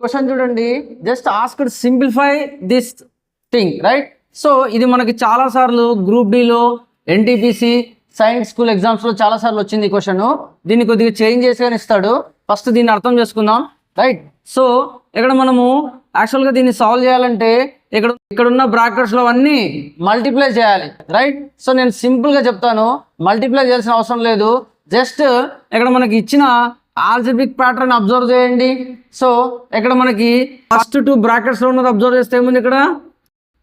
Question చూడండి, just asked simplify this thing, right? So ఇది మనకి చాలా సార్లు గ్రూప్ డిలో, ఎన్టీపీసీ, సైన్స్ స్కూల్ ఎగ్జామ్స్లో చాలా సార్లు వచ్చింది ఈ క్వశ్చన్. దీన్ని కొద్దిగా చేంజ్ చేసుకొని ఇస్తాడు. ఫస్ట్ దీన్ని అర్థం చేసుకుందాం, రైట్? సో ఇక్కడ మనము యాక్చువల్గా దీన్ని సాల్వ్ చేయాలంటే ఇక్కడ ఉన్న బ్రాకెట్స్లో అన్నీ మల్టిప్లై చేయాలి, రైట్? సో నేను సింపుల్గా చెప్తాను, మల్టిప్లై చేయాల్సిన అవసరం లేదు. జస్ట్ ఇక్కడ మనకి ఇచ్చిన ఆల్జబ్రిక్ ప్యాటర్న్ అబ్జర్వ్ చేయండి. సో ఇక్కడ మనకి ఫస్ట్ 2 బ్రాకెట్స్లో ఉన్నది అబ్జర్వ్ చేస్తే ఏముంది, ఇక్కడ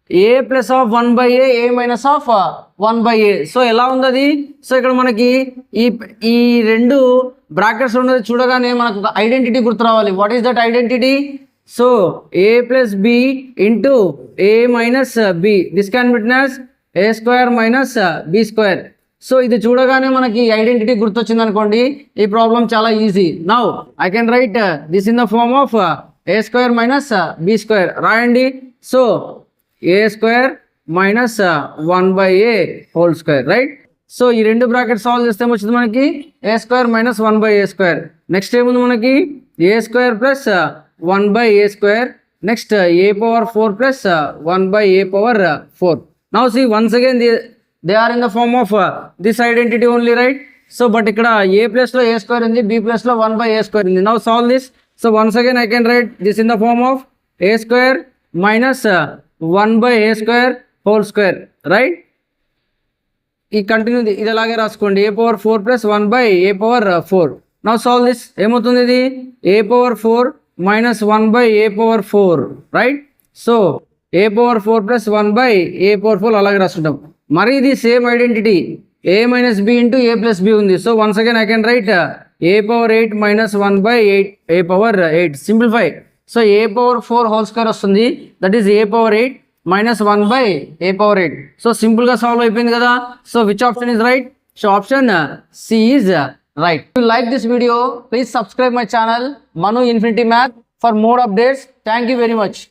a plus of 1/a, a minus of 1/a. So ఎలా ఉంది అది? సో ఇక్కడ మనకి ఈ 2 బ్రాకెట్స్ ఉన్నది చూడగానే మనకు ఒక ఐడెంటిటీ గుర్తు రావాలి. What is that identity? So a plus b into a minus b, this can be written as a square minus b square. So ఇది చూడగానే మనకి ఐడెంటిటీ గుర్తొచ్చింది అనుకోండి, ఈ ప్రాబ్లం చాలా easy. Now I can write this in the form of a square minus b square. రాయండి. So a square minus 1/a whole square, right? So ఈ 2 bracket solve చేస్తే ఏమొచ్చింది మనకి? a square minus 1/a square. Next ఏముంది మనకి? a square plus 1/a square. Next a power 4 plus 1/a power 4. Now see once again they are in the form of this identity only, right? So but ikkada a plus lo a square undi, b plus lo 1/a square undi. Now solve this. So once again I can write this in the form of a square minus 1/a square whole square, right? ఈ continue ఇది అలాగే రాసుకోండి, a power 4 plus 1/a power 4. Now solve this. ఏమవుతుంది ఇది? a power 4 minus 1/a power 4, right? So a power 4 plus 1/a power 4 అలాగే రాసుకుంటాం. మరి ఇది same identity a minus b into a plus b ఉంది. So once again I can right a power 8 minus 1/8 a power 8. Simplify. So a power 4 whole square వస్తుంది, that is a power 8 minus 1/a power 8. So సింపుల్గా solve అయిపోయింది కదా. So which option is right? So option C is right. If you like this video, please subscribe my channel Manu Infinity Math for more updates. Thank you very much.